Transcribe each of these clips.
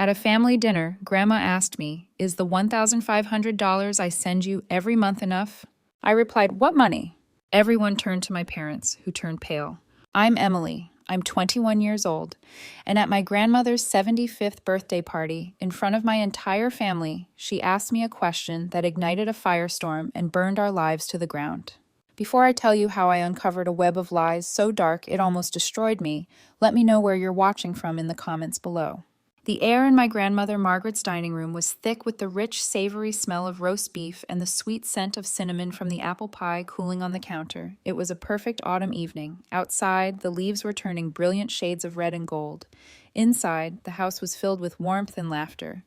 At a family dinner, Grandma asked me, "Is the $1,500 I send you every month enough?" I replied, "What money?" Everyone turned to my parents, who turned pale. I'm Emily. I'm 21 years old, and at my grandmother's 75th birthday party, in front of my entire family, she asked me a question that ignited a firestorm and burned our lives to the ground. Before I tell you how I uncovered a web of lies so dark it almost destroyed me, let me know where you're watching from in the comments below. The air in my grandmother Margaret's dining room was thick with the rich, savory smell of roast beef and the sweet scent of cinnamon from the apple pie cooling on the counter. It was a perfect autumn evening. Outside, the leaves were turning brilliant shades of red and gold. Inside, the house was filled with warmth and laughter.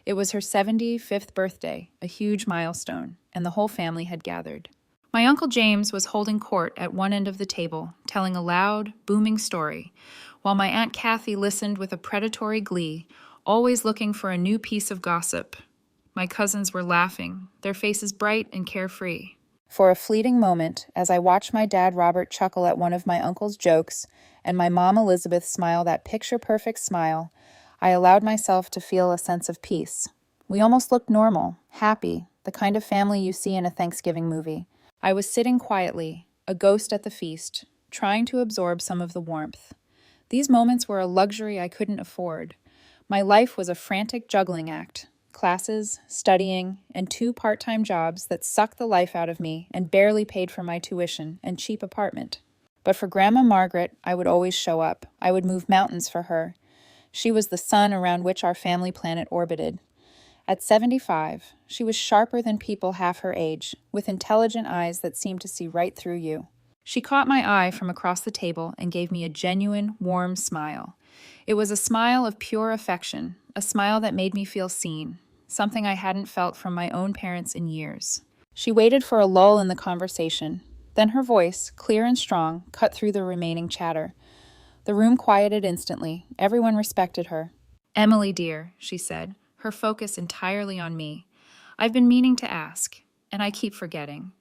It was her 75th birthday, a huge milestone, and the whole family had gathered. My Uncle James was holding court at one end of the table, telling a loud, booming story, while my Aunt Kathy listened with a predatory glee, always looking for a new piece of gossip. My cousins were laughing, their faces bright and carefree. For a fleeting moment, as I watched my dad Robert chuckle at one of my uncle's jokes, and my mom Elizabeth smile that picture-perfect smile, I allowed myself to feel a sense of peace. We almost looked normal, happy, the kind of family you see in a Thanksgiving movie. I was sitting quietly, a ghost at the feast, trying to absorb some of the warmth. These moments were a luxury I couldn't afford. My life was a frantic juggling act. Classes, studying, and 2 part-time jobs that sucked the life out of me and barely paid for my tuition and cheap apartment. But for Grandma Margaret, I would always show up. I would move mountains for her. She was the sun around which our family planet orbited. At 75, she was sharper than people half her age, with intelligent eyes that seemed to see right through you. She caught my eye from across the table and gave me a genuine, warm smile. It was a smile of pure affection, a smile that made me feel seen, something I hadn't felt from my own parents in years. She waited for a lull in the conversation. Then her voice, clear and strong, cut through the remaining chatter. The room quieted instantly. Everyone respected her. "Emily, dear," she said, her focus entirely on me. "I've been meaning to ask, and I keep forgetting.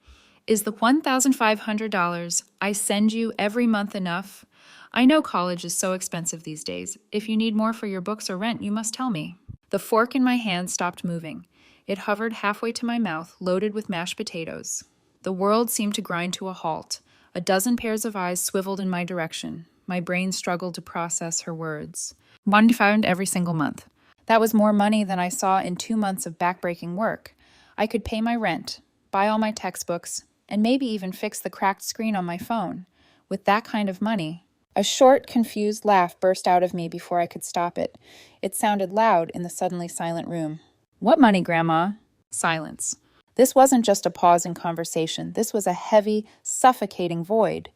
Is the $1,500 I send you every month enough? I know college is so expensive these days. If you need more for your books or rent, you must tell me." The fork in my hand stopped moving. It hovered halfway to my mouth, loaded with mashed potatoes. The world seemed to grind to a halt. A dozen pairs of eyes swiveled in my direction. My brain struggled to process her words. One found every single month. That was more money than I saw in 2 months of backbreaking work. I could pay my rent, buy all my textbooks, and maybe even fix the cracked screen on my phone. With that kind of money, a short, confused laugh burst out of me before I could stop it. It sounded loud in the suddenly silent room. "What money, Grandma?" Silence. This wasn't just a pause in conversation. This was a heavy, suffocating void.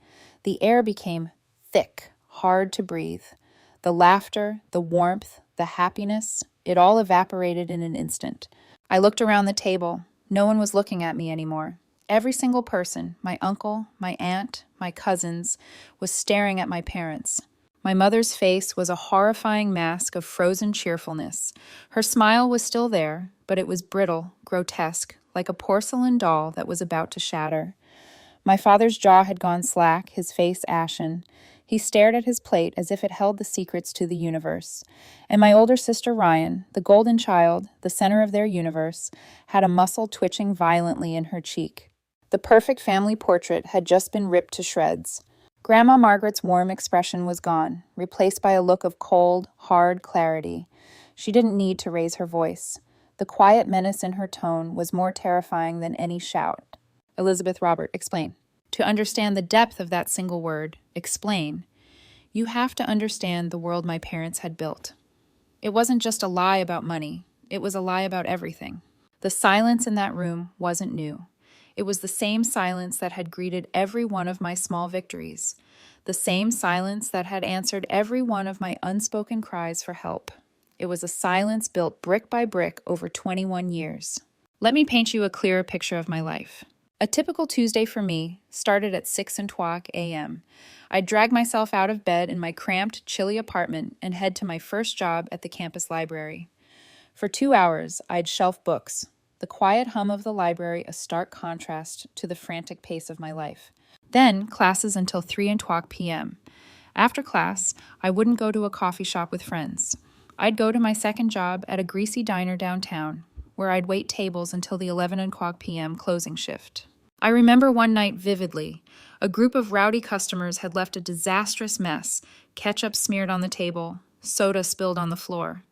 The air became thick, hard to breathe. The laughter, the warmth, the happiness, it all evaporated in an instant. I looked around the table. No one was looking at me anymore. Every single person, my uncle, my aunt, my cousins, was staring at my parents. My mother's face was a horrifying mask of frozen cheerfulness. Her smile was still there, but it was brittle, grotesque, like a porcelain doll that was about to shatter. My father's jaw had gone slack, his face ashen. He stared at his plate as if it held the secrets to the universe. And my older sister Ryan, the golden child, the center of their universe, had a muscle twitching violently in her cheek. The perfect family portrait had just been ripped to shreds. Grandma Margaret's warm expression was gone, replaced by a look of cold, hard clarity. She didn't need to raise her voice. The quiet menace in her tone was more terrifying than any shout. "Elizabeth, Robert, explain." To understand the depth of that single word, explain, you have to understand the world my parents had built. It wasn't just a lie about money. It was a lie about everything. The silence in that room wasn't new. It was the same silence that had greeted every one of my small victories, the same silence that had answered every one of my unspoken cries for help. It was a silence built brick by brick over 21 years. Let me paint you a clearer picture of my life. A typical Tuesday for me started at 6:00 a.m. I'd drag myself out of bed in my cramped, chilly apartment and head to my first job at the campus library. For 2 hours, I'd shelf books, the quiet hum of the library a stark contrast to the frantic pace of my life. Then classes until 3:00 p.m. After class, I wouldn't go to a coffee shop with friends. I'd go to my second job at a greasy diner downtown, where I'd wait tables until the 11 o'clock p.m. closing shift. I remember one night vividly. A group of rowdy customers had left a disastrous mess, ketchup smeared on the table, soda spilled on the floor.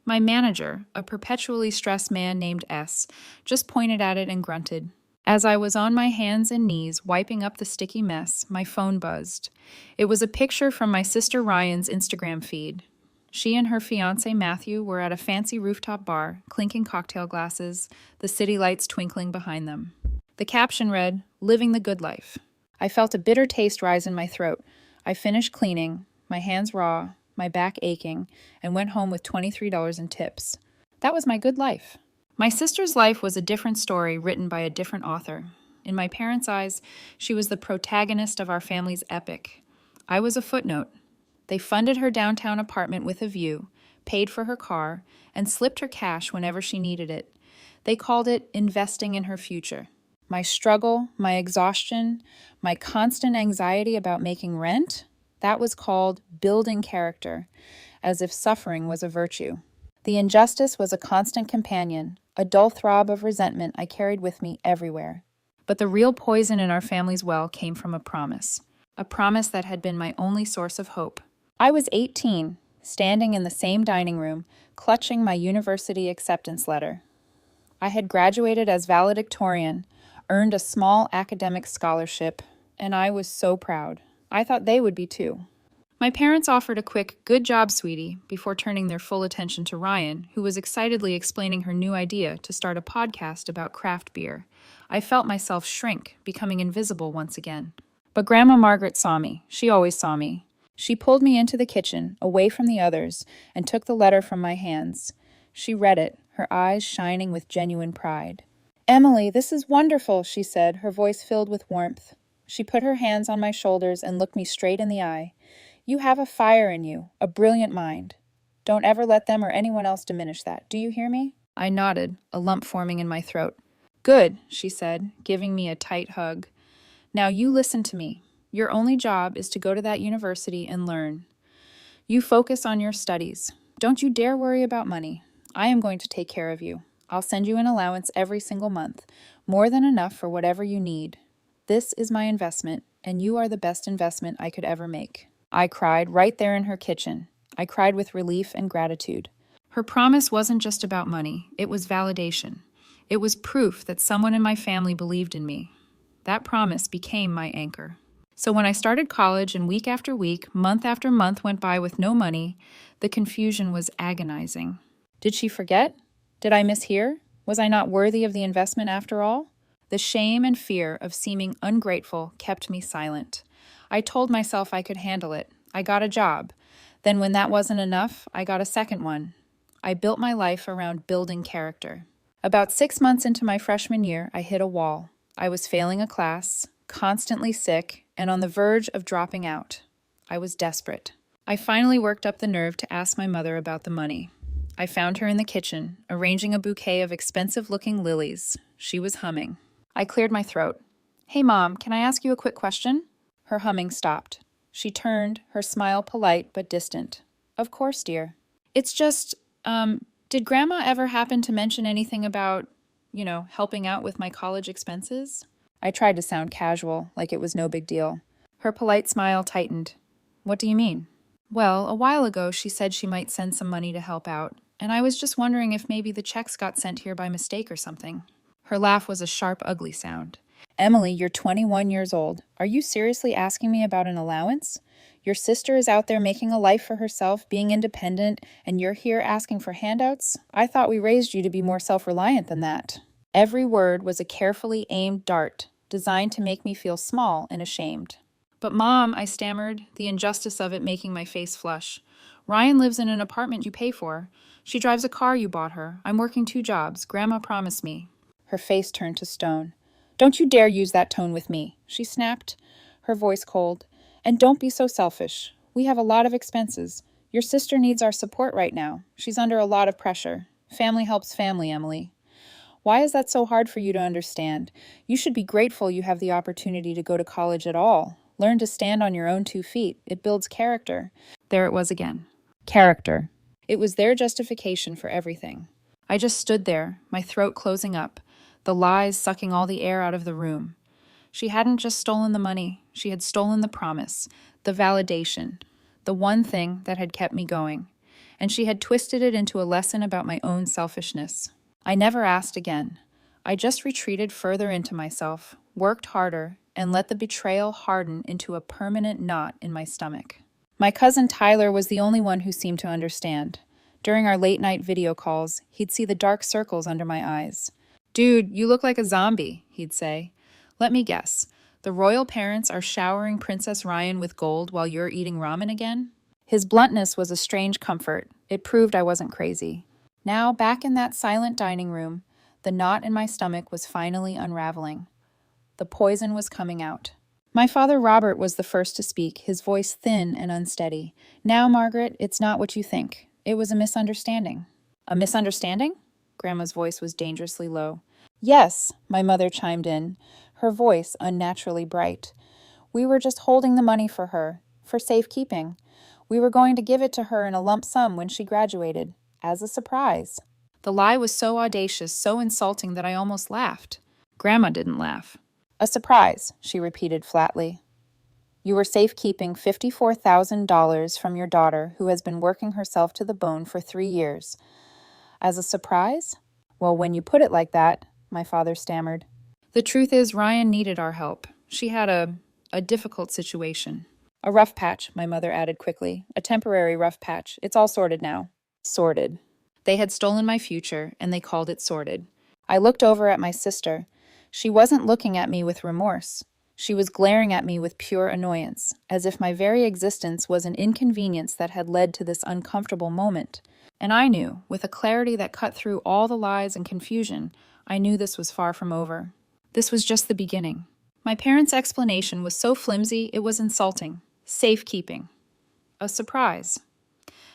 My manager, a perpetually stressed man named S, just pointed at it and grunted. As I was on my hands and knees wiping up the sticky mess, my phone buzzed. It was a picture from my sister Ryan's Instagram feed. She and her fiancé Matthew were at a fancy rooftop bar, clinking cocktail glasses, the city lights twinkling behind them. The caption read, "Living the good life." I felt a bitter taste rise in my throat. I finished cleaning, my hands raw, my back aching, and went home with $23 in tips. That was my good life. My sister's life was a different story written by a different author. In my parents' eyes, she was the protagonist of our family's epic. I was a footnote. They funded her downtown apartment with a view, paid for her car, and slipped her cash whenever she needed it. They called it investing in her future. My struggle, my exhaustion, my constant anxiety about making rent, that was called building character, as if suffering was a virtue. The injustice was a constant companion, a dull throb of resentment I carried with me everywhere. But the real poison in our family's well came from a promise that had been my only source of hope. I was 18, standing in the same dining room, clutching my university acceptance letter. I had graduated as valedictorian, earned a small academic scholarship, and I was so proud. I thought they would be too. My parents offered a quick, "Good job, sweetie," before turning their full attention to Ryan, who was excitedly explaining her new idea to start a podcast about craft beer. I felt myself shrink, becoming invisible once again. But Grandma Margaret saw me. She always saw me. She pulled me into the kitchen, away from the others, and took the letter from my hands. She read it, her eyes shining with genuine pride. "Emily, this is wonderful," she said, her voice filled with warmth. She put her hands on my shoulders and looked me straight in the eye. "You have a fire in you, a brilliant mind. Don't ever let them or anyone else diminish that. Do you hear me?" I nodded, a lump forming in my throat. "Good," she said, giving me a tight hug. "Now you listen to me. Your only job is to go to that university and learn. You focus on your studies. Don't you dare worry about money. I am going to take care of you. I'll send you an allowance every single month, more than enough for whatever you need. This is my investment, and you are the best investment I could ever make." I cried right there in her kitchen. I cried with relief and gratitude. Her promise wasn't just about money. It was validation. It was proof that someone in my family believed in me. That promise became my anchor. So when I started college and week after week, month after month went by with no money, the confusion was agonizing. Did she forget? Did I mishear? Was I not worthy of the investment after all? The shame and fear of seeming ungrateful kept me silent. I told myself I could handle it. I got a job. Then when that wasn't enough, I got a second one. I built my life around building character. About 6 months into my freshman year, I hit a wall. I was failing a class, constantly sick, and on the verge of dropping out. I was desperate. I finally worked up the nerve to ask my mother about the money. I found her in the kitchen, arranging a bouquet of expensive-looking lilies. She was humming. I cleared my throat. "Hey, Mom, can I ask you a quick question?" Her humming stopped. She turned, her smile polite but distant. "Of course, dear." "It's just, did Grandma ever happen to mention anything about, helping out with my college expenses?" I tried to sound casual, like it was no big deal. Her polite smile tightened. "What do you mean?" "Well, a while ago she said she might send some money to help out, and I was just wondering if maybe the checks got sent here by mistake or something." Her laugh was a sharp, ugly sound. "Emily, you're 21 years old. Are you seriously asking me about an allowance? Your sister is out there making a life for herself, being independent, and you're here asking for handouts? I thought we raised you to be more self-reliant than that." Every word was a carefully aimed dart, designed to make me feel small and ashamed. "But Mom," I stammered, the injustice of it making my face flush. "Ryan lives in an apartment you pay for. She drives a car you bought her. I'm working 2 jobs. Grandma promised me." Her face turned to stone. "Don't you dare use that tone with me," she snapped, her voice cold. "And don't be so selfish. We have a lot of expenses. Your sister needs our support right now. She's under a lot of pressure. Family helps family, Emily. Why is that so hard for you to understand? You should be grateful you have the opportunity to go to college at all. Learn to stand on your own 2 feet. It builds character." There it was again. Character. It was their justification for everything. I just stood there, my throat closing up, the lies sucking all the air out of the room. She hadn't just stolen the money, she had stolen the promise, the validation, the one thing that had kept me going. And she had twisted it into a lesson about my own selfishness. I never asked again. I just retreated further into myself, worked harder, and let the betrayal harden into a permanent knot in my stomach. My cousin Tyler was the only one who seemed to understand. During our late-night video calls, he'd see the dark circles under my eyes. "Dude, you look like a zombie," he'd say. "Let me guess. The royal parents are showering Princess Ryan with gold while you're eating ramen again?" His bluntness was a strange comfort. It proved I wasn't crazy. Now, back in that silent dining room, the knot in my stomach was finally unraveling. The poison was coming out. My father Robert was the first to speak, his voice thin and unsteady. "Now, Margaret, it's not what you think. It was a misunderstanding." "A misunderstanding?" Grandma's voice was dangerously low. "Yes," my mother chimed in, her voice unnaturally bright. "We were just holding the money for her, for safekeeping. We were going to give it to her in a lump sum when she graduated, as a surprise." The lie was so audacious, so insulting that I almost laughed. Grandma didn't laugh. "A surprise," she repeated flatly. "You were safekeeping $54,000 from your daughter, who has been working herself to the bone for 3 years. As a surprise? Well, when you put it like that," my father stammered. "The truth is, Ryan needed our help. She had a difficult situation." "A rough patch," my mother added quickly. "A temporary rough patch. It's all sorted now." Sorted. They had stolen my future, and they called it sorted. I looked over at my sister. She wasn't looking at me with remorse. She was glaring at me with pure annoyance, as if my very existence was an inconvenience that had led to this uncomfortable moment. And I knew, with a clarity that cut through all the lies and confusion, I knew this was far from over. This was just the beginning. My parents' explanation was so flimsy it was insulting. Safekeeping. A surprise.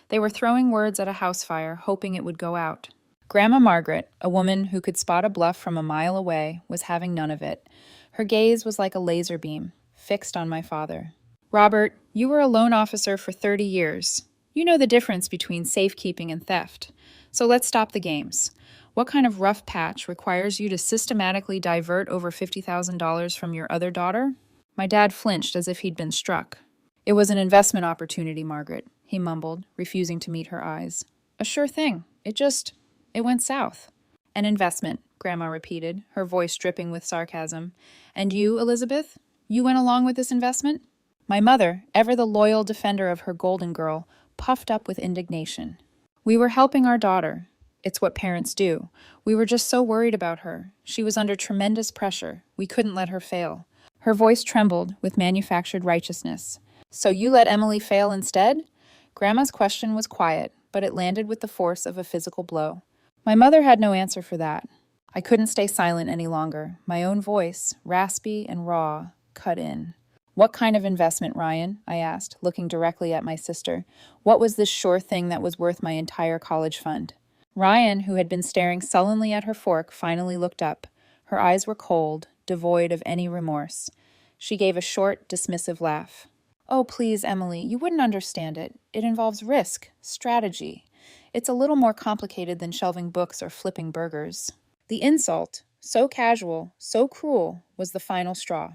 They were throwing words at a house fire, hoping it would go out. Grandma Margaret, a woman who could spot a bluff from a mile away, was having none of it. Her gaze was like a laser beam, fixed on my father. "Robert, you were a loan officer for 30 years. You know the difference between safekeeping and theft. So let's stop the games. What kind of rough patch requires you to systematically divert over $50,000 from your other daughter?" My dad flinched as if he'd been struck. "It was an investment opportunity, Margaret," he mumbled, refusing to meet her eyes. "A sure thing. It went south." "An investment," Grandma repeated, her voice dripping with sarcasm. "And you, Elizabeth? You went along with this investment?" My mother, ever the loyal defender of her golden girl, puffed up with indignation. "We were helping our daughter. It's what parents do. We were just so worried about her. She was under tremendous pressure. We couldn't let her fail." Her voice trembled with manufactured righteousness. "So you let Emily fail instead?" Grandma's question was quiet, but it landed with the force of a physical blow. My mother had no answer for that. I couldn't stay silent any longer. My own voice, raspy and raw, cut in. "What kind of investment, Ryan?" I asked, looking directly at my sister. "What was this sure thing that was worth my entire college fund?" Ryan, who had been staring sullenly at her fork, finally looked up. Her eyes were cold, devoid of any remorse. She gave a short, dismissive laugh. "Oh, please, Emily, you wouldn't understand it. It involves risk, strategy. It's a little more complicated than shelving books or flipping burgers." The insult, so casual, so cruel, was the final straw.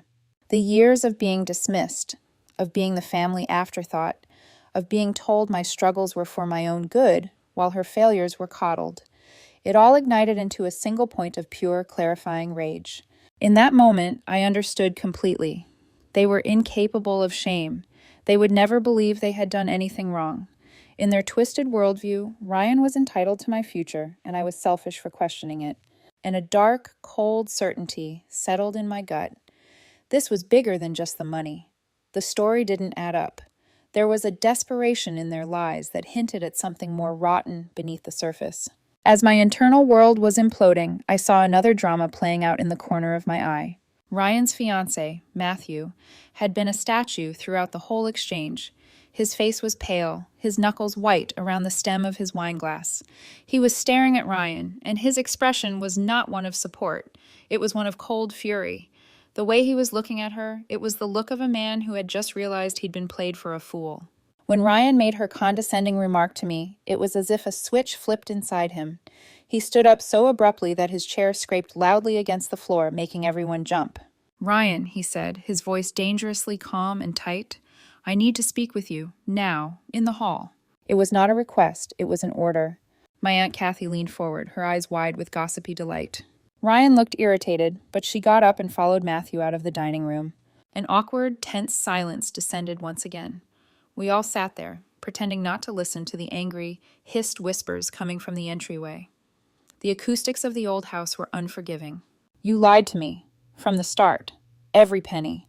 The years of being dismissed, of being the family afterthought, of being told my struggles were for my own good, while her failures were coddled. It all ignited into a single point of pure, clarifying rage. In that moment, I understood completely. They were incapable of shame. They would never believe they had done anything wrong. In their twisted worldview, Ryan was entitled to my future, and I was selfish for questioning it. And a dark, cold certainty settled in my gut. This was bigger than just the money. The story didn't add up. There was a desperation in their lies that hinted at something more rotten beneath the surface. As my internal world was imploding, I saw another drama playing out in the corner of my eye. Ryan's fiancé, Matthew, had been a statue throughout the whole exchange. His face was pale, his knuckles white around the stem of his wineglass. He was staring at Ryan, and his expression was not one of support. It was one of cold fury. The way he was looking at her, it was the look of a man who had just realized he'd been played for a fool. When Ryan made her condescending remark to me, it was as if a switch flipped inside him. He stood up so abruptly that his chair scraped loudly against the floor, making everyone jump. "Ryan," he said, his voice dangerously calm and tight, "I need to speak with you, now, in the hall." It was not a request, it was an order. My Aunt Kathy leaned forward, her eyes wide with gossipy delight. Ryan looked irritated, but she got up and followed Matthew out of the dining room. An awkward, tense silence descended once again. We all sat there, pretending not to listen to the angry, hissed whispers coming from the entryway. The acoustics of the old house were unforgiving. "You lied to me. From the start. Every penny."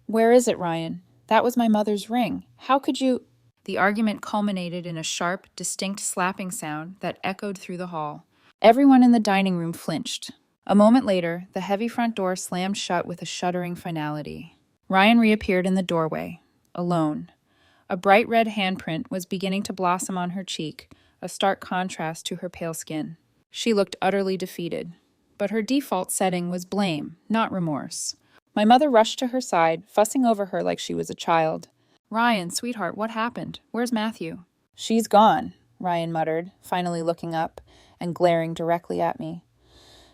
"Where is it, Ryan? That was my mother's ring. How could you—" The argument culminated in a sharp, distinct slapping sound that echoed through the hall. Everyone in the dining room flinched. A moment later, the heavy front door slammed shut with a shuddering finality. Ryan reappeared in the doorway, alone. A bright red handprint was beginning to blossom on her cheek, a stark contrast to her pale skin. She looked utterly defeated. But her default setting was blame, not remorse. My mother rushed to her side, fussing over her like she was a child. "Ryan, sweetheart, what happened? Where's Matthew?" "She's gone," Ryan muttered, finally looking up and glaring directly at me.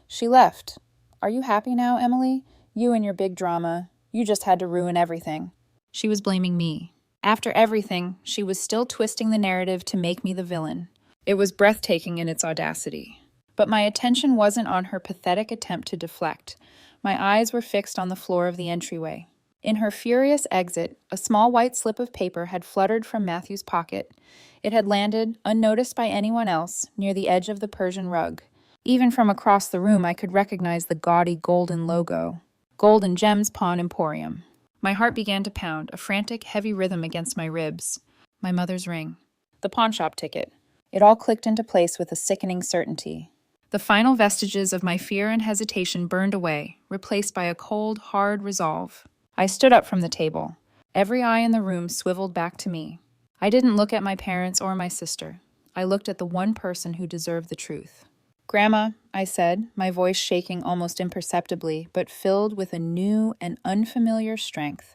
"She left. Are you happy now, Emily? You and your big drama. You just had to ruin everything." She was blaming me. After everything, she was still twisting the narrative to make me the villain. It was breathtaking in its audacity. But my attention wasn't on her pathetic attempt to deflect. My eyes were fixed on the floor of the entryway. In her furious exit, a small white slip of paper had fluttered from Matthew's pocket. It had landed, unnoticed by anyone else, near the edge of the Persian rug. Even from across the room, I could recognize the gaudy golden logo. Gold and Gems Pawn Emporium. My heart began to pound, a frantic, heavy rhythm against my ribs. My mother's ring. The pawnshop ticket. It all clicked into place with a sickening certainty. The final vestiges of my fear and hesitation burned away, replaced by a cold, hard resolve. I stood up from the table. Every eye in the room swiveled back to me. I didn't look at my parents or my sister. I looked at the one person who deserved the truth. "Grandma," I said, my voice shaking almost imperceptibly, but filled with a new and unfamiliar strength.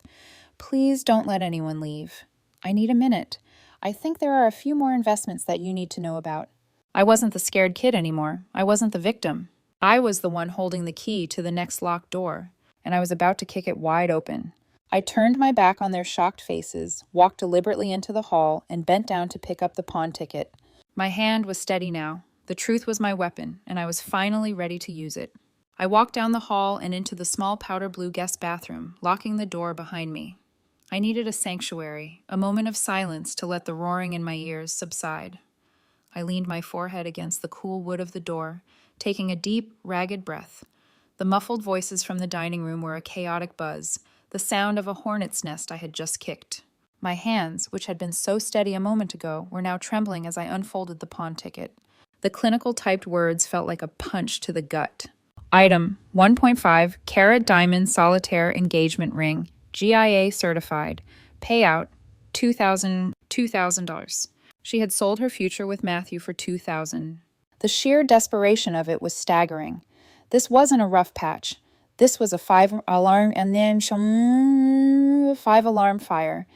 "Please don't let anyone leave. I need a minute. I think there are a few more investments that you need to know about." I wasn't the scared kid anymore. I wasn't the victim. I was the one holding the key to the next locked door, and I was about to kick it wide open. I turned my back on their shocked faces, walked deliberately into the hall, and bent down to pick up the pawn ticket. My hand was steady now. The truth was my weapon, and I was finally ready to use it. I walked down the hall and into the small powder blue guest bathroom, locking the door behind me. I needed a sanctuary, a moment of silence to let the roaring in my ears subside. I leaned my forehead against the cool wood of the door, taking a deep, ragged breath. The muffled voices from the dining room were a chaotic buzz, the sound of a hornet's nest I had just kicked. My hands, which had been so steady a moment ago, were now trembling as I unfolded the pawn ticket. The clinical typed words felt like a punch to the gut. Item 1.5 carat diamond solitaire engagement ring, GIA certified. Payout $2,000. She had sold her future with Matthew for $2,000. The sheer desperation of it was staggering. This wasn't a rough patch. This was a five-alarm fire,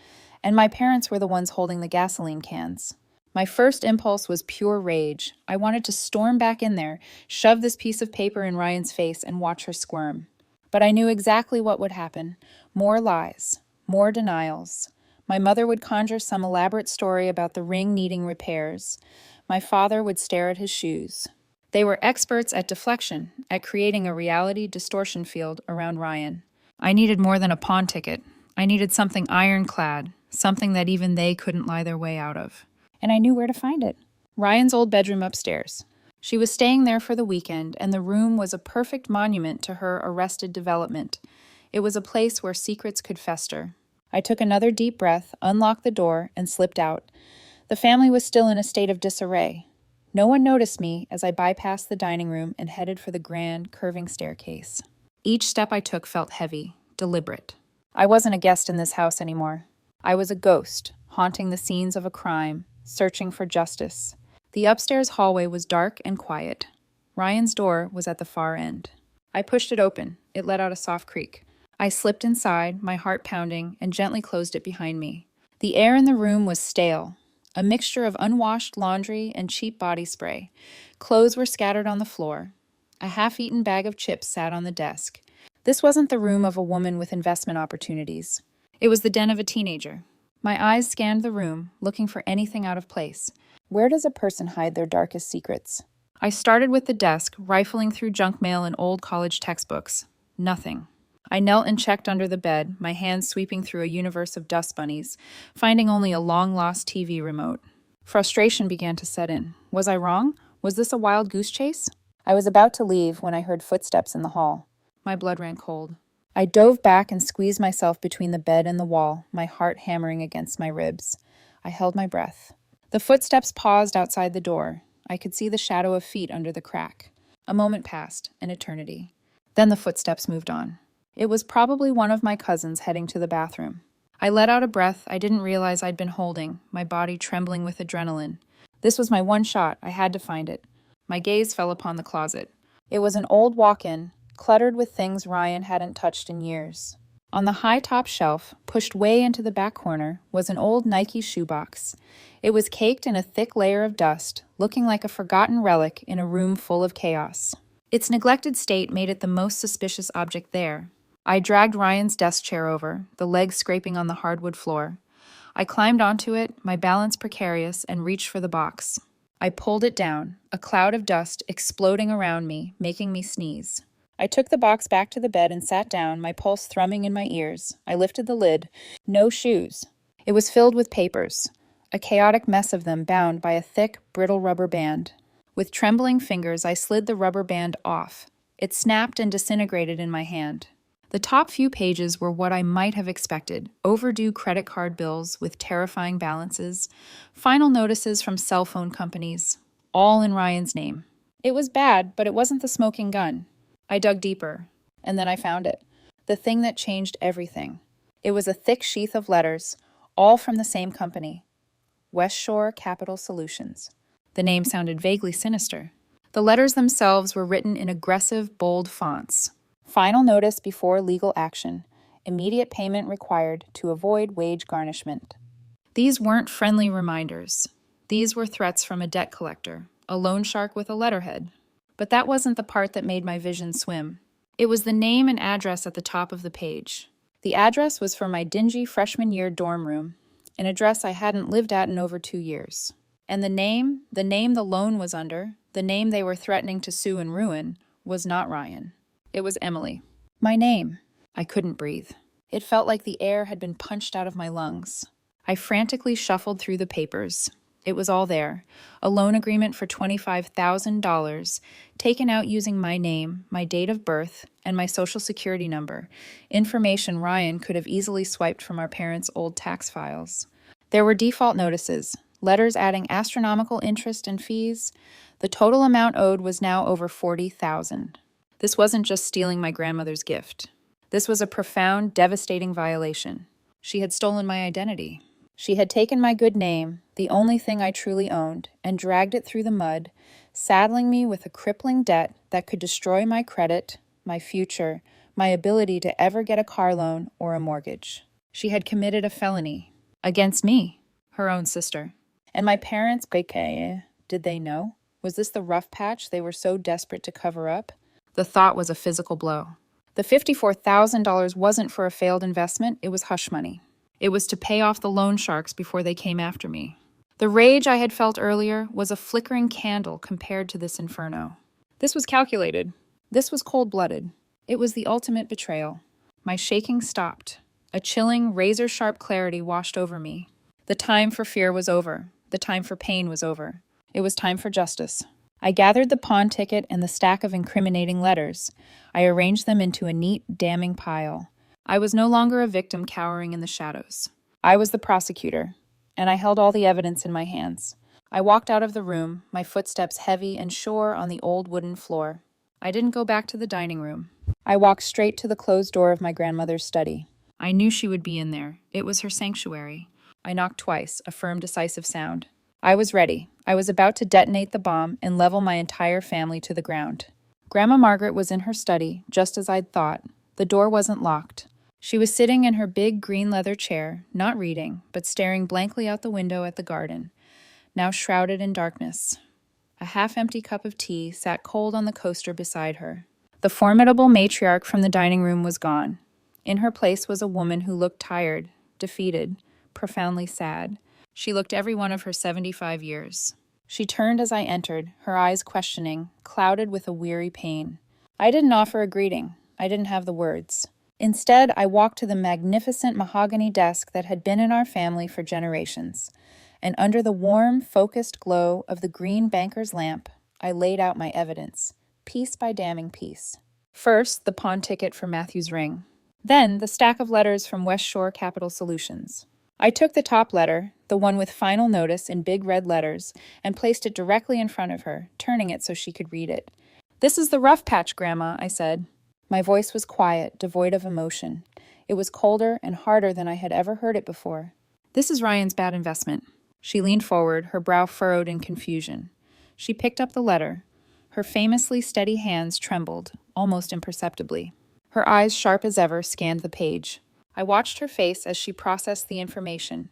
and my parents were the ones holding the gasoline cans. My first impulse was pure rage. I wanted to storm back in there, shove this piece of paper in Ryan's face, and watch her squirm. But I knew exactly what would happen. More lies, more denials. My mother would conjure some elaborate story about the ring needing repairs. My father would stare at his shoes. They were experts at deflection, at creating a reality distortion field around Ryan. I needed more than a pawn ticket. I needed something ironclad, something that even they couldn't lie their way out of. And I knew where to find it. Ryan's old bedroom upstairs. She was staying there for the weekend, and the room was a perfect monument to her arrested development. It was a place where secrets could fester. I took another deep breath, unlocked the door, and slipped out. The family was still in a state of disarray. No one noticed me as I bypassed the dining room and headed for the grand, curving staircase. Each step I took felt heavy, deliberate. I wasn't a guest in this house anymore. I was a ghost, haunting the scenes of a crime, searching for justice. The upstairs hallway was dark and quiet. Ryan's door was at the far end. I pushed it open. It let out a soft creak. I slipped inside, my heart pounding, and gently closed it behind me. The air in the room was stale, a mixture of unwashed laundry and cheap body spray. Clothes were scattered on the floor. A half-eaten bag of chips sat on the desk. This wasn't the room of a woman with investment opportunities. It was the den of a teenager. My eyes scanned the room, looking for anything out of place. Where does a person hide their darkest secrets? I started with the desk, rifling through junk mail and old college textbooks. Nothing. I knelt and checked under the bed, my hands sweeping through a universe of dust bunnies, finding only a long-lost TV remote. Frustration began to set in. Was I wrong? Was this a wild goose chase? I was about to leave when I heard footsteps in the hall. My blood ran cold. I dove back and squeezed myself between the bed and the wall, my heart hammering against my ribs. I held my breath. The footsteps paused outside the door. I could see the shadow of feet under the crack. A moment passed, an eternity. Then the footsteps moved on. It was probably one of my cousins heading to the bathroom. I let out a breath I didn't realize I'd been holding, my body trembling with adrenaline. This was my one shot. I had to find it. My gaze fell upon the closet. It was an old walk-in, cluttered with things Ryan hadn't touched in years. On the high-top shelf, pushed way into the back corner, was an old Nike shoebox. It was caked in a thick layer of dust, looking like a forgotten relic in a room full of chaos. Its neglected state made it the most suspicious object there. I dragged Ryan's desk chair over, the legs scraping on the hardwood floor. I climbed onto it, my balance precarious, and reached for the box. I pulled it down, a cloud of dust exploding around me, making me sneeze. I took the box back to the bed and sat down, my pulse thrumming in my ears. I lifted the lid. No shoes. It was filled with papers, a chaotic mess of them bound by a thick, brittle rubber band. With trembling fingers, I slid the rubber band off. It snapped and disintegrated in my hand. The top few pages were what I might have expected: overdue credit card bills with terrifying balances, final notices from cell phone companies, all in Ryan's name. It was bad, but it wasn't the smoking gun. I dug deeper, and then I found it. The thing that changed everything. It was a thick sheath of letters, all from the same company, West Shore Capital Solutions. The name sounded vaguely sinister. The letters themselves were written in aggressive, bold fonts. Final notice before legal action. Immediate payment required to avoid wage garnishment. These weren't friendly reminders. These were threats from a debt collector, a loan shark with a letterhead. But that wasn't the part that made my vision swim. It was the name and address at the top of the page. The address was for my dingy freshman year dorm room, an address I hadn't lived at in over 2 years. And the name the loan was under, the name they were threatening to sue and ruin, was not Ryan. It was Emily. My name. I couldn't breathe. It felt like the air had been punched out of my lungs. I frantically shuffled through the papers. It was all there. A loan agreement for $25,000, taken out using my name, my date of birth, and my social security number, information Ryan could have easily swiped from our parents' old tax files. There were default notices, letters adding astronomical interest and fees. The total amount owed was now over $40,000. This wasn't just stealing my grandmother's gift. This was a profound, devastating violation. She had stolen my identity. She had taken my good name, the only thing I truly owned, and dragged it through the mud, saddling me with a crippling debt that could destroy my credit, my future, my ability to ever get a car loan or a mortgage. She had committed a felony against me, her own sister. And my parents, did they know? Was this the rough patch they were so desperate to cover up? The thought was a physical blow. The $54,000 wasn't for a failed investment, it was hush money. It was to pay off the loan sharks before they came after me. The rage I had felt earlier was a flickering candle compared to this inferno. This was calculated. This was cold-blooded. It was the ultimate betrayal. My shaking stopped. A chilling, razor-sharp clarity washed over me. The time for fear was over. The time for pain was over. It was time for justice. I gathered the pawn ticket and the stack of incriminating letters. I arranged them into a neat, damning pile. I was no longer a victim cowering in the shadows. I was the prosecutor, and I held all the evidence in my hands. I walked out of the room, my footsteps heavy and sure on the old wooden floor. I didn't go back to the dining room. I walked straight to the closed door of my grandmother's study. I knew she would be in there. It was her sanctuary. I knocked twice, a firm, decisive sound. I was ready. I was about to detonate the bomb and level my entire family to the ground. Grandma Margaret was in her study, just as I'd thought. The door wasn't locked. She was sitting in her big green leather chair, not reading, but staring blankly out the window at the garden, now shrouded in darkness. A half-empty cup of tea sat cold on the coaster beside her. The formidable matriarch from the dining room was gone. In her place was a woman who looked tired, defeated, profoundly sad. She looked every one of her 75 years. She turned as I entered, her eyes questioning, clouded with a weary pain. I didn't offer a greeting. I didn't have the words. Instead, I walked to the magnificent mahogany desk that had been in our family for generations, and under the warm, focused glow of the green banker's lamp, I laid out my evidence, piece by damning piece. First, the pawn ticket for Matthew's ring. Then, the stack of letters from West Shore Capital Solutions. I took the top letter, the one with final notice in big red letters, and placed it directly in front of her, turning it so she could read it. "This is the rough patch, Grandma," I said. My voice was quiet, devoid of emotion. It was colder and harder than I had ever heard it before. "This is Ryan's bad investment." She leaned forward, her brow furrowed in confusion. She picked up the letter. Her famously steady hands trembled, almost imperceptibly. Her eyes, sharp as ever, scanned the page. I watched her face as she processed the information.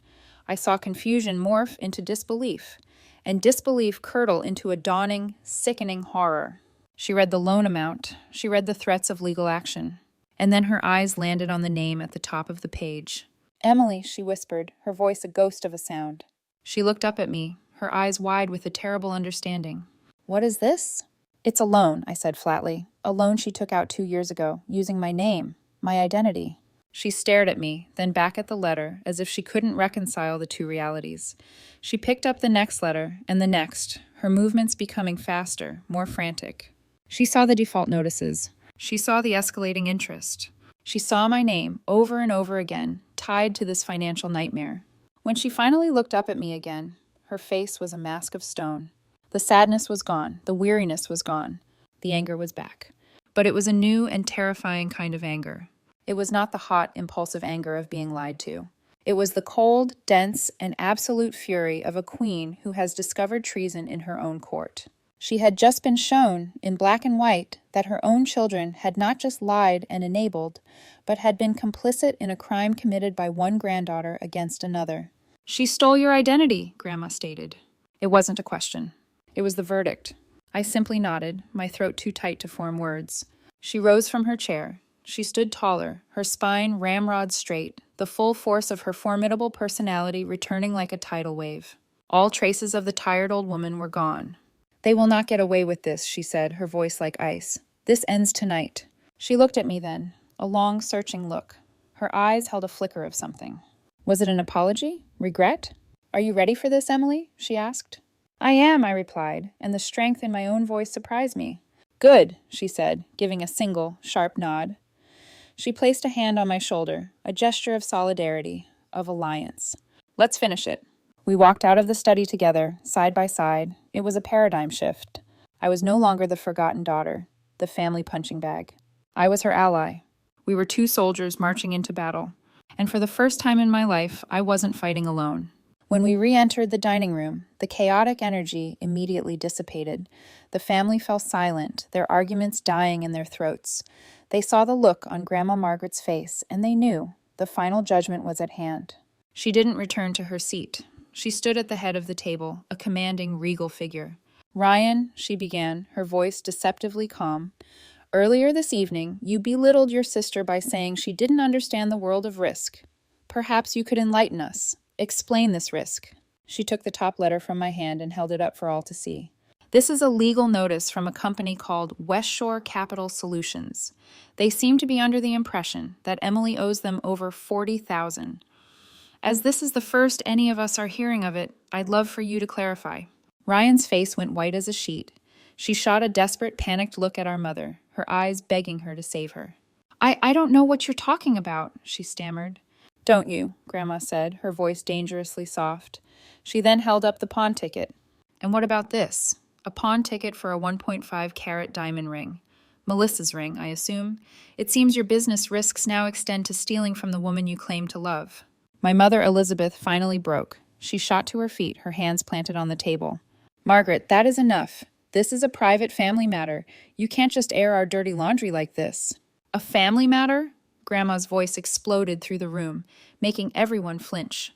I saw confusion morph into disbelief, and disbelief curdle into a dawning, sickening horror. She read the loan amount. She read the threats of legal action. And then her eyes landed on the name at the top of the page. "Emily," she whispered, her voice a ghost of a sound. She looked up at me, her eyes wide with a terrible understanding. "What is this?" "It's a loan," I said flatly. "A loan she took out 2 years ago, using my name, my identity." She stared at me, then back at the letter, as if she couldn't reconcile the two realities. She picked up the next letter, and the next, her movements becoming faster, more frantic. She saw the default notices. She saw the escalating interest. She saw my name, over and over again, tied to this financial nightmare. When she finally looked up at me again, her face was a mask of stone. The sadness was gone, the weariness was gone, the anger was back. But it was a new and terrifying kind of anger. It was not the hot, impulsive anger of being lied to. It was the cold, dense, and absolute fury of a queen who has discovered treason in her own court. She had just been shown, in black and white, that her own children had not just lied and enabled, but had been complicit in a crime committed by one granddaughter against another. "She stole your identity," Grandma stated. It wasn't a question. It was the verdict. I simply nodded, my throat too tight to form words. She rose from her chair. She stood taller, her spine ramrod straight, the full force of her formidable personality returning like a tidal wave. All traces of the tired old woman were gone. "They will not get away with this," she said, her voice like ice. "This ends tonight." She looked at me then, a long, searching look. Her eyes held a flicker of something. Was it an apology? Regret? "Are you ready for this, Emily?" she asked. "I am," I replied, and the strength in my own voice surprised me. "Good," she said, giving a single, sharp nod. She placed a hand on my shoulder, a gesture of solidarity, of alliance. "Let's finish it." We walked out of the study together, side by side. It was a paradigm shift. I was no longer the forgotten daughter, the family punching bag. I was her ally. We were two soldiers marching into battle. And for the first time in my life, I wasn't fighting alone. When we re-entered the dining room, the chaotic energy immediately dissipated. The family fell silent, their arguments dying in their throats. They saw the look on Grandma Margaret's face, and they knew the final judgment was at hand. She didn't return to her seat. She stood at the head of the table, a commanding, regal figure. "Ryan," she began, her voice deceptively calm, "earlier this evening, you belittled your sister by saying she didn't understand the world of risk. Perhaps you could enlighten us. Explain this risk." She took the top letter from my hand and held it up for all to see. "This is a legal notice from a company called West Shore Capital Solutions. They seem to be under the impression that Emily owes them over $40,000. As this is the first any of us are hearing of it, I'd love for you to clarify." Ryan's face went white as a sheet. She shot a desperate, panicked look at our mother, her eyes begging her to save her. I don't know what you're talking about," she stammered. "Don't you?" Grandma said, her voice dangerously soft. She then held up the pawn ticket. "And what about this? A pawn ticket for a 1.5-carat diamond ring. Melissa's ring, I assume. It seems your business risks now extend to stealing from the woman you claim to love." My mother, Elizabeth, finally broke. She shot to her feet, her hands planted on the table. "Margaret, that is enough. This is a private family matter. You can't just air our dirty laundry like this." "A family matter?" Grandma's voice exploded through the room, making everyone flinch.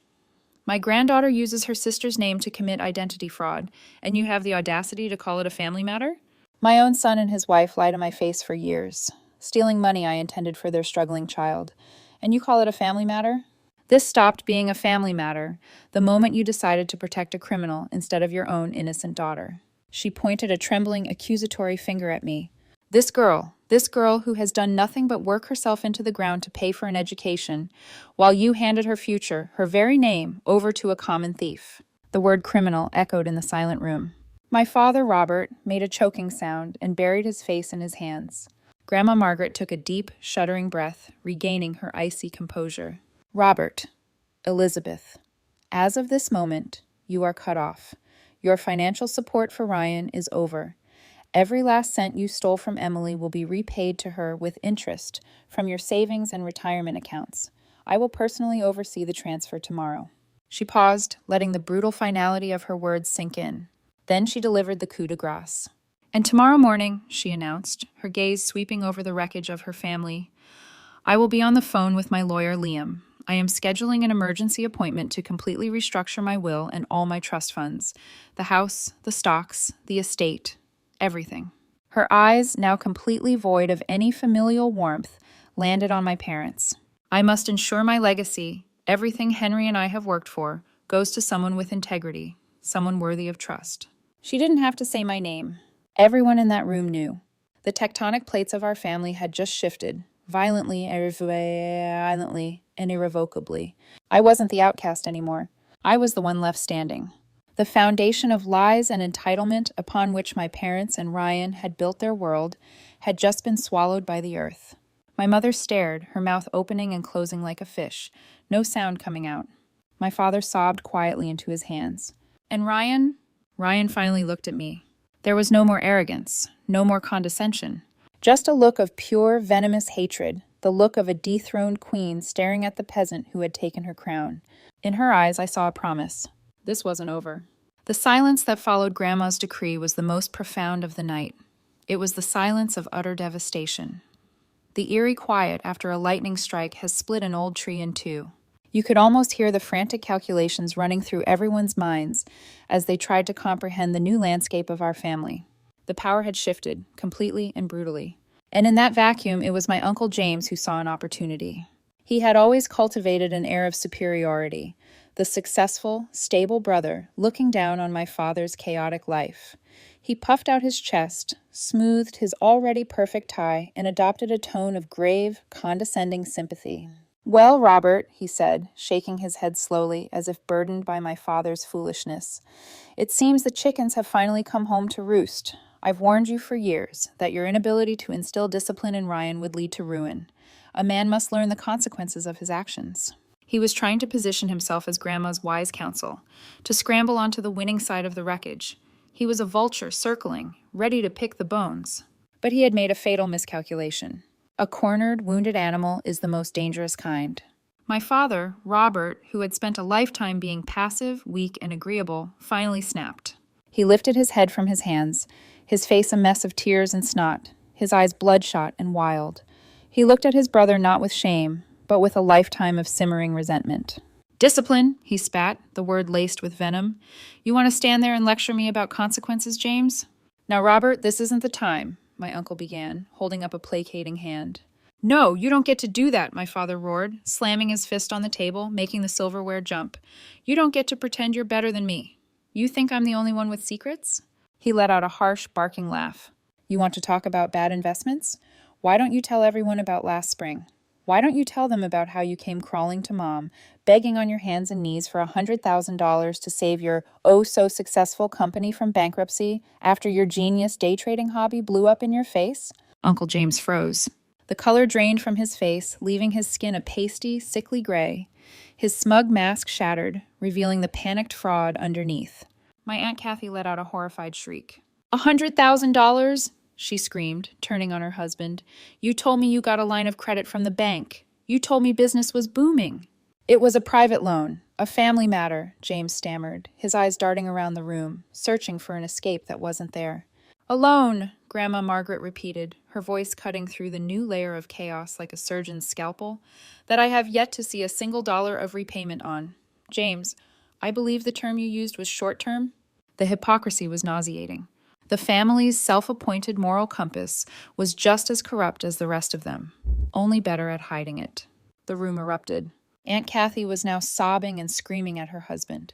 My granddaughter uses her sister's name to commit identity fraud, and you have the audacity to call it a family matter? My own son and his wife lied to my face for years, stealing money I intended for their struggling child. And you call it a family matter? This stopped being a family matter the moment you decided to protect a criminal instead of your own innocent daughter. She pointed a trembling, accusatory finger at me. This girl who has done nothing but work herself into the ground to pay for an education, while you handed her future, her very name, over to a common thief. The word criminal echoed in the silent room. My father, Robert, made a choking sound and buried his face in his hands. Grandma Margaret took a deep, shuddering breath, regaining her icy composure. Robert, Elizabeth, as of this moment, you are cut off. Your financial support for Ryan is over. Every last cent you stole from Emily will be repaid to her with interest from your savings and retirement accounts. I will personally oversee the transfer tomorrow. She paused, letting the brutal finality of her words sink in. Then she delivered the coup de grace. And tomorrow morning, she announced, her gaze sweeping over the wreckage of her family, I will be on the phone with my lawyer, Liam. I am scheduling an emergency appointment to completely restructure my will and all my trust funds. The house, the stocks, the estate, everything. Her eyes, now completely void of any familial warmth, landed on my parents. I must ensure my legacy, everything Henry and I have worked for, goes to someone with integrity, someone worthy of trust. She didn't have to say my name. Everyone in that room knew. The tectonic plates of our family had just shifted, violently, and irrevocably. I wasn't the outcast anymore. I was the one left standing. The foundation of lies and entitlement upon which my parents and Ryan had built their world had just been swallowed by the earth. My mother stared, her mouth opening and closing like a fish, no sound coming out. My father sobbed quietly into his hands. And Ryan? Ryan finally looked at me. There was no more arrogance, no more condescension. Just a look of pure, venomous hatred, the look of a dethroned queen staring at the peasant who had taken her crown. In her eyes, I saw a promise. This wasn't over. The silence that followed Grandma's decree was the most profound of the night. It was the silence of utter devastation. The eerie quiet after a lightning strike has split an old tree in two. You could almost hear the frantic calculations running through everyone's minds as they tried to comprehend the new landscape of our family. The power had shifted, completely and brutally. And in that vacuum, it was my Uncle James who saw an opportunity. He had always cultivated an air of superiority, the successful, stable brother looking down on my father's chaotic life. He puffed out his chest, smoothed his already perfect tie, and adopted a tone of grave, condescending sympathy. Well, Robert, he said, shaking his head slowly, as if burdened by my father's foolishness, it seems the chickens have finally come home to roost. I've warned you for years that your inability to instill discipline in Ryan would lead to ruin. A man must learn the consequences of his actions. He was trying to position himself as Grandma's wise counsel, to scramble onto the winning side of the wreckage. He was a vulture circling, ready to pick the bones. But he had made a fatal miscalculation. A cornered, wounded animal is the most dangerous kind. My father, Robert, who had spent a lifetime being passive, weak, and agreeable, finally snapped. He lifted his head from his hands, his face a mess of tears and snot, his eyes bloodshot and wild. He looked at his brother not with shame, but with a lifetime of simmering resentment. Discipline, he spat, the word laced with venom. You want to stand there and lecture me about consequences, James? Now, Robert, this isn't the time, my uncle began, holding up a placating hand. No, you don't get to do that, my father roared, slamming his fist on the table, making the silverware jump. You don't get to pretend you're better than me. You think I'm the only one with secrets? He let out a harsh, barking laugh. You want to talk about bad investments? Why don't you tell everyone about last spring? Why don't you tell them about how you came crawling to Mom, begging on your hands and knees for $100,000 to save your oh-so-successful company from bankruptcy after your genius day trading hobby blew up in your face? Uncle James froze. The color drained from his face, leaving his skin a pasty, sickly gray. His smug mask shattered, revealing the panicked fraud underneath. My Aunt Kathy let out a horrified shriek. $100,000? She screamed, turning on her husband. You told me you got a line of credit from the bank. You told me business was booming. It was a private loan, a family matter, James stammered, his eyes darting around the room, searching for an escape that wasn't there. A loan, Grandma Margaret repeated, her voice cutting through the new layer of chaos like a surgeon's scalpel, "that I have yet to see a single dollar of repayment on. James, I believe the term you used was short-term?" The hypocrisy was nauseating. The family's self-appointed moral compass was just as corrupt as the rest of them, only better at hiding it. The room erupted. Aunt Kathy was now sobbing and screaming at her husband.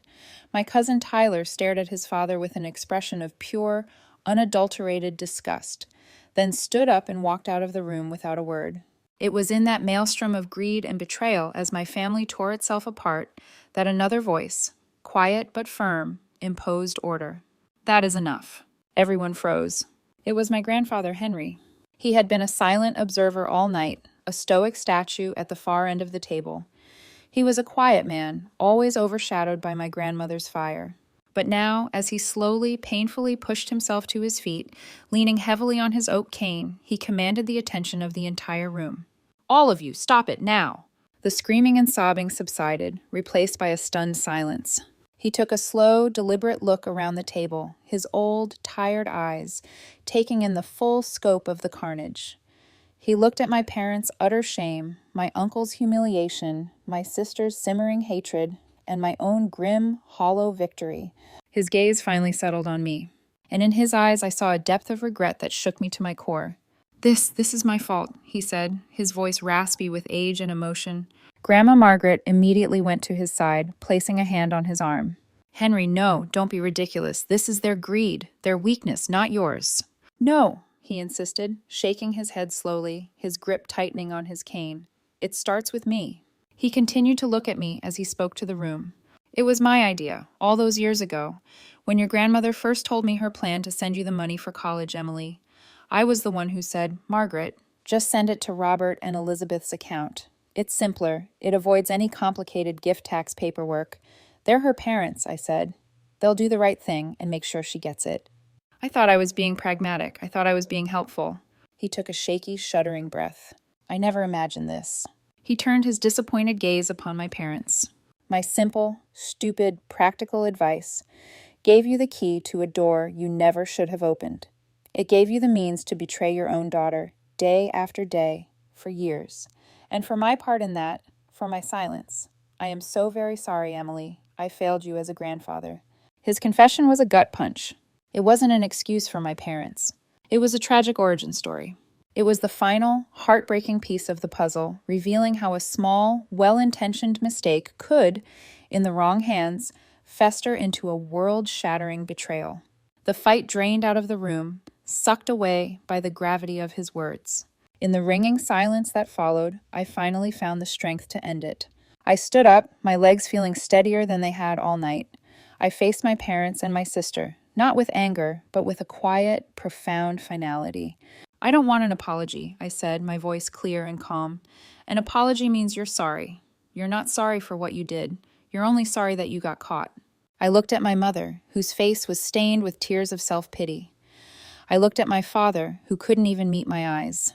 My cousin Tyler stared at his father with an expression of pure, unadulterated disgust, then stood up and walked out of the room without a word. It was in that maelstrom of greed and betrayal as my family tore itself apart that another voice, quiet but firm, imposed order. "That is enough." Everyone froze. It was my grandfather Henry. He had been a silent observer all night, a stoic statue at the far end of the table. He was a quiet man, always overshadowed by my grandmother's fire. But now, as he slowly, painfully pushed himself to his feet, leaning heavily on his oak cane, he commanded the attention of the entire room. "All of you, stop it now!" The screaming and sobbing subsided, replaced by a stunned silence. He took a slow, deliberate look around the table, his old, tired eyes taking in the full scope of the carnage. He looked at my parents' utter shame, my uncle's humiliation, my sister's simmering hatred, and my own grim, hollow victory. His gaze finally settled on me, and in his eyes I saw a depth of regret that shook me to my core. This is my fault," he said, his voice raspy with age and emotion. Grandma Margaret immediately went to his side, placing a hand on his arm. "Henry, no, don't be ridiculous. This is their greed, their weakness, not yours." "No," he insisted, shaking his head slowly, his grip tightening on his cane. "It starts with me." He continued to look at me as he spoke to the room. "It was my idea, all those years ago, when your grandmother first told me her plan to send you the money for college, Emily. I was the one who said, 'Margaret, just send it to Robert and Elizabeth's account. It's simpler. It avoids any complicated gift tax paperwork. They're her parents,' I said. 'They'll do the right thing and make sure she gets it.'" I thought I was being pragmatic. I thought I was being helpful. He took a shaky, shuddering breath. "I never imagined this." He turned his disappointed gaze upon my parents. "My simple, stupid, practical advice gave you the key to a door you never should have opened. It gave you the means to betray your own daughter, day after day, for years. And for my part in that, for my silence, I am so very sorry, Emily. I failed you as a grandfather." His confession was a gut punch. It wasn't an excuse for my parents. It was a tragic origin story. It was the final, heartbreaking piece of the puzzle, revealing how a small, well-intentioned mistake could, in the wrong hands, fester into a world-shattering betrayal. The fight drained out of the room, sucked away by the gravity of his words. In the ringing silence that followed, I finally found the strength to end it. I stood up, my legs feeling steadier than they had all night. I faced my parents and my sister, not with anger, but with a quiet, profound finality. "I don't want an apology," I said, my voice clear and calm. "An apology means you're sorry. You're not sorry for what you did. You're only sorry that you got caught." I looked at my mother, whose face was stained with tears of self-pity. I looked at my father, who couldn't even meet my eyes.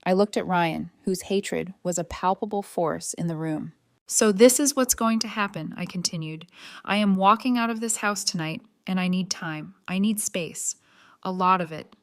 I looked at Ryan, whose hatred was a palpable force in the room. "So this is what's going to happen," I continued. "I am walking out of this house tonight, and I need time. I need space. A lot of it.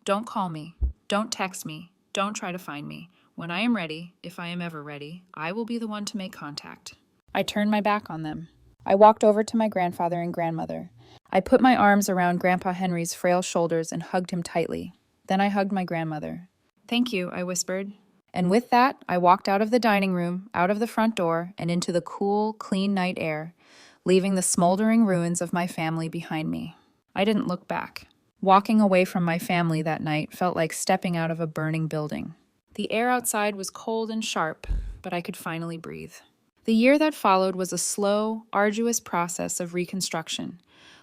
Don't call me. Don't text me. Don't try to find me. When I am ready, if I am ever ready, I will be the one to make contact." I turned my back on them. I walked over to my grandfather and grandmother. I put my arms around Grandpa Henry's frail shoulders and hugged him tightly. Then I hugged my grandmother. "Thank you," I whispered. And with that, I walked out of the dining room, out of the front door, and into the cool, clean night air, leaving the smoldering ruins of my family behind me. I didn't look back. Walking away from my family that night felt like stepping out of a burning building. The air outside was cold and sharp, but I could finally breathe. The year that followed was a slow, arduous process of reconstruction,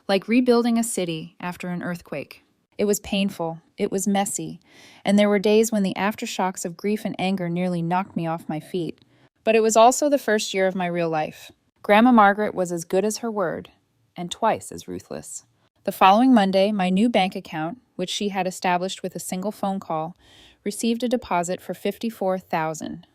like rebuilding a city after an earthquake. It was painful, it was messy, and there were days when the aftershocks of grief and anger nearly knocked me off my feet. But it was also the first year of my real life. Grandma Margaret was as good as her word, and twice as ruthless. The following Monday, my new bank account, which she had established with a single phone call, received a deposit for $54,000,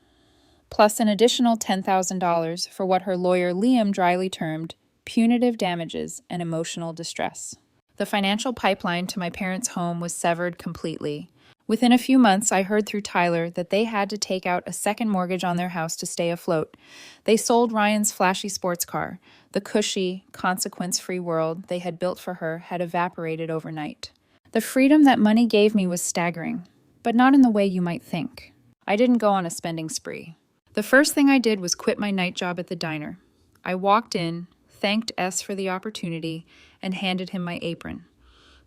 plus an additional $10,000 for what her lawyer Liam dryly termed punitive damages and emotional distress. The financial pipeline to my parents' home was severed completely. Within a few months, I heard through Tyler that they had to take out a second mortgage on their house to stay afloat. They sold Ryan's flashy sports car. The cushy, consequence-free world they had built for her had evaporated overnight. The freedom that money gave me was staggering, but not in the way you might think. I didn't go on a spending spree. The first thing I did was quit my night job at the diner. I walked in, thanked S for the opportunity, and handed him my apron.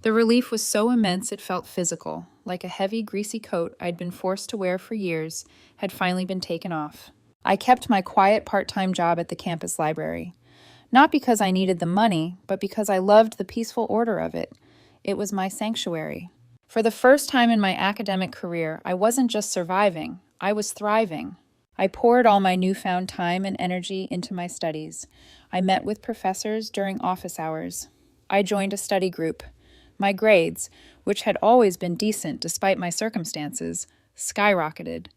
The relief was so immense it felt physical, like a heavy, greasy coat I'd been forced to wear for years had finally been taken off. I kept my quiet part-time job at the campus library. Not because I needed the money, but because I loved the peaceful order of it. It was my sanctuary. For the first time in my academic career, I wasn't just surviving, I was thriving. I poured all my newfound time and energy into my studies. I met with professors during office hours. I joined a study group. My grades, which had always been decent despite my circumstances, skyrocketed.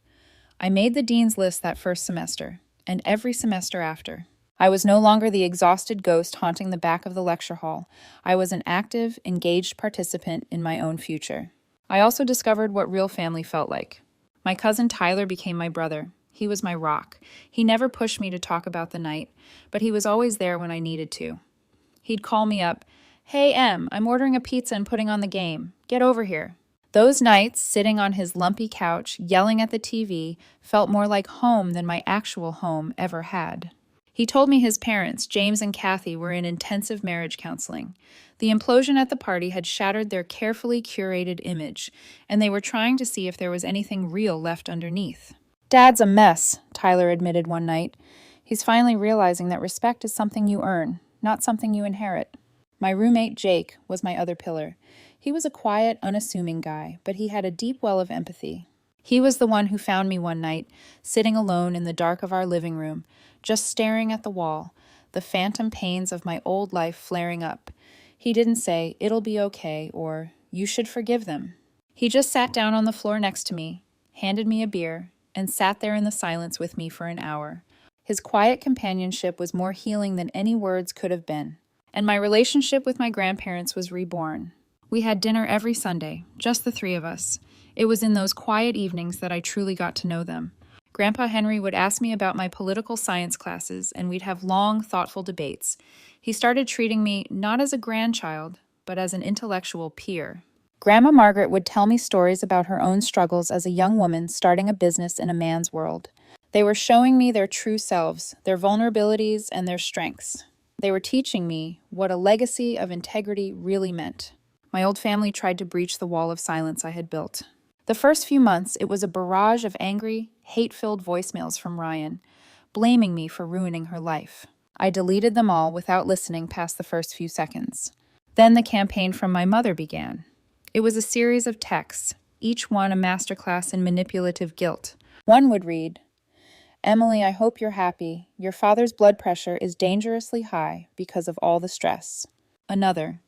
I made the dean's list that first semester, and every semester after. I was no longer the exhausted ghost haunting the back of the lecture hall. I was an active, engaged participant in my own future. I also discovered what real family felt like. My cousin Tyler became my brother. He was my rock. He never pushed me to talk about the night, but he was always there when I needed to. He'd call me up, "Hey, Em, I'm ordering a pizza and putting on the game. Get over here." Those nights, sitting on his lumpy couch, yelling at the TV, felt more like home than my actual home ever had. He told me his parents, James and Kathy, were in intensive marriage counseling. The implosion at the party had shattered their carefully curated image, and they were trying to see if there was anything real left underneath. "Dad's a mess," Tyler admitted one night. He's finally realizing that respect is something you earn, not something you inherit. My roommate, Jake, was my other pillar. He was a quiet, unassuming guy, but he had a deep well of empathy. He was the one who found me one night, sitting alone in the dark of our living room, just staring at the wall, the phantom pains of my old life flaring up. He didn't say, "It'll be okay," or "You should forgive them." He just sat down on the floor next to me, handed me a beer, and sat there in the silence with me for an hour. His quiet companionship was more healing than any words could have been. And my relationship with my grandparents was reborn. We had dinner every Sunday, just the three of us. It was in those quiet evenings that I truly got to know them. Grandpa Henry would ask me about my political science classes, and we'd have long, thoughtful debates. He started treating me not as a grandchild, but as an intellectual peer. Grandma Margaret would tell me stories about her own struggles as a young woman starting a business in a man's world. They were showing me their true selves, their vulnerabilities, and their strengths. They were teaching me what a legacy of integrity really meant. My old family tried to breach the wall of silence I had built. The first few months, it was a barrage of angry, hate-filled voicemails from Ryan, blaming me for ruining her life. I deleted them all without listening past the first few seconds. Then the campaign from my mother began. It was a series of texts, each one a masterclass in manipulative guilt. One would read, "Emily, I hope you're happy. Your father's blood pressure is dangerously high because of all the stress." Another,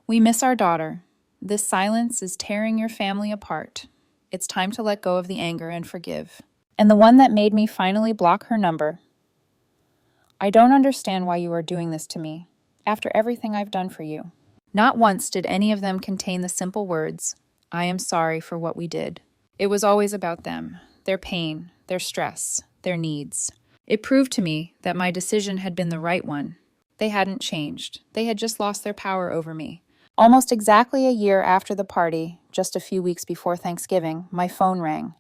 "We miss our daughter. This silence is tearing your family apart. It's time to let go of the anger and forgive." And the one that made me finally block her number, "I don't understand why you are doing this to me, after everything I've done for you." Not once did any of them contain the simple words, "I am sorry for what we did." It was always about them, their pain, their stress, their needs. It proved to me that my decision had been the right one. They hadn't changed. They had just lost their power over me. Almost exactly a year after the party, just a few weeks before Thanksgiving, my phone rang.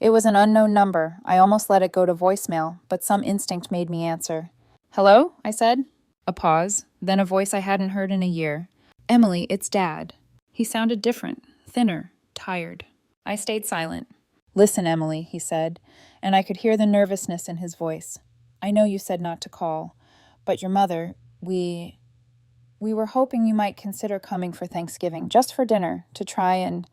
It was an unknown number. I almost let it go to voicemail, but some instinct made me answer. "Hello?" I said. A pause, then a voice I hadn't heard in a year. "Emily, it's Dad." He sounded different, thinner, tired. I stayed silent. "Listen, Emily," he said, and I could hear the nervousness in his voice. "I know you said not to call, but your mother, we were hoping you might consider coming for Thanksgiving, just for dinner, to try and,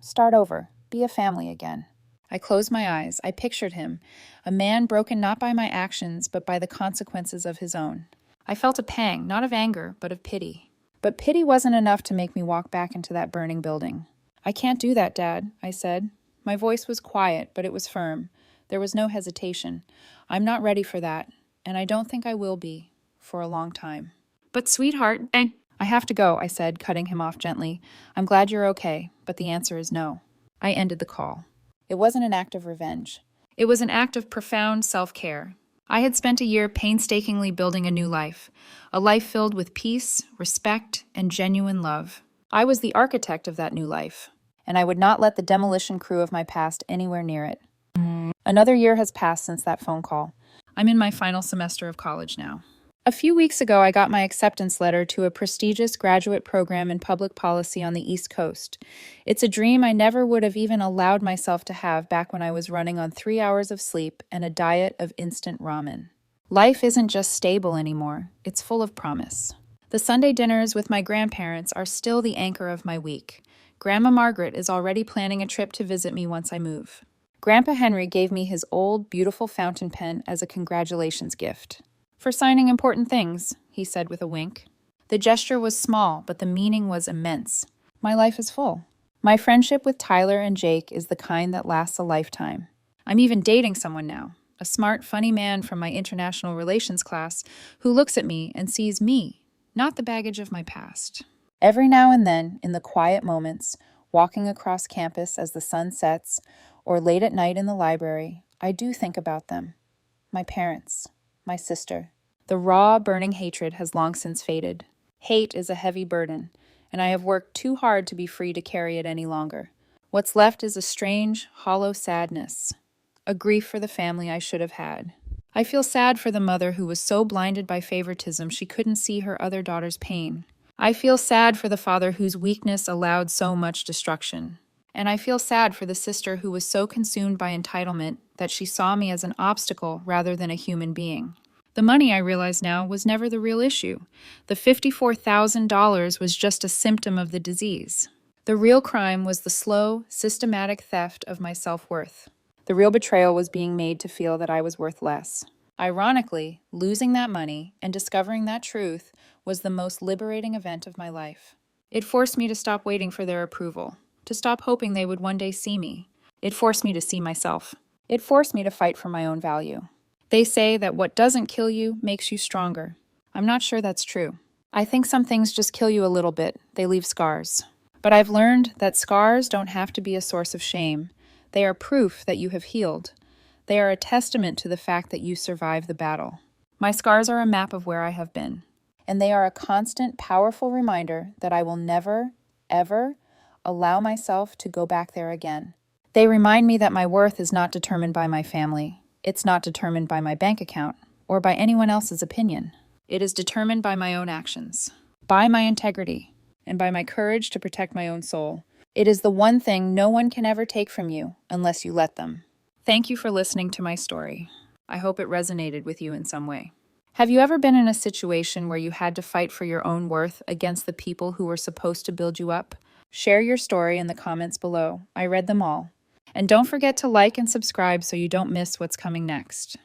start over, be a family again." I closed my eyes. I pictured him, a man broken not by my actions, but by the consequences of his own. I felt a pang, not of anger, but of pity. But pity wasn't enough to make me walk back into that burning building. "I can't do that, Dad," I said. My voice was quiet, but it was firm. There was no hesitation. "I'm not ready for that, and I don't think I will be, for a long time." "But sweetheart, I have to go," I said, cutting him off gently. "I'm glad you're okay, but the answer is no. I ended the call. It wasn't an act of revenge. It was an act of profound self-care. I had spent a year painstakingly building a new life, a life filled with peace, respect, and genuine love. I was the architect of that new life, and I would not let the demolition crew of my past anywhere near it. Another year has passed since that phone call. I'm in my final semester of college now. A few weeks ago, I got my acceptance letter to a prestigious graduate program in public policy on the East Coast. It's a dream I never would have even allowed myself to have back when I was running on 3 hours of sleep and a diet of instant ramen. Life isn't just stable anymore, it's full of promise. The Sunday dinners with my grandparents are still the anchor of my week. Grandma Margaret is already planning a trip to visit me once I move. Grandpa Henry gave me his old, beautiful fountain pen as a congratulations gift. "For signing important things," he said with a wink. The gesture was small, but the meaning was immense. My life is full. My friendship with Tyler and Jake is the kind that lasts a lifetime. I'm even dating someone now, a smart, funny man from my international relations class who looks at me and sees me, not the baggage of my past. Every now and then, in the quiet moments, walking across campus as the sun sets, or late at night in the library, I do think about them. My parents. My sister. The raw, burning hatred has long since faded. Hate is a heavy burden, and I have worked too hard to be free to carry it any longer. What's left is a strange, hollow sadness, a grief for the family I should have had. I feel sad for the mother who was so blinded by favoritism she couldn't see her other daughter's pain. I feel sad for the father whose weakness allowed so much destruction. And I feel sad for the sister who was so consumed by entitlement that she saw me as an obstacle rather than a human being. The money, I realize now, was never the real issue. The $54,000 was just a symptom of the disease. The real crime was the slow, systematic theft of my self-worth. The real betrayal was being made to feel that I was worth less. Ironically, losing that money and discovering that truth was the most liberating event of my life. It forced me to stop waiting for their approval, to stop hoping they would one day see me. It forced me to see myself. It forced me to fight for my own value. They say that what doesn't kill you makes you stronger. I'm not sure that's true. I think some things just kill you a little bit. They leave scars. But I've learned that scars don't have to be a source of shame. They are proof that you have healed. They are a testament to the fact that you survived the battle. My scars are a map of where I have been. And they are a constant, powerful reminder that I will never, ever allow myself to go back there again. They remind me that my worth is not determined by my family. It's not determined by my bank account or by anyone else's opinion. It is determined by my own actions, by my integrity, and by my courage to protect my own soul. It is the one thing no one can ever take from you unless you let them. Thank you for listening to my story. I hope it resonated with you in some way. Have you ever been in a situation where you had to fight for your own worth against the people who were supposed to build you up? Share your story in the comments below. I read them all. And don't forget to like and subscribe so you don't miss what's coming next.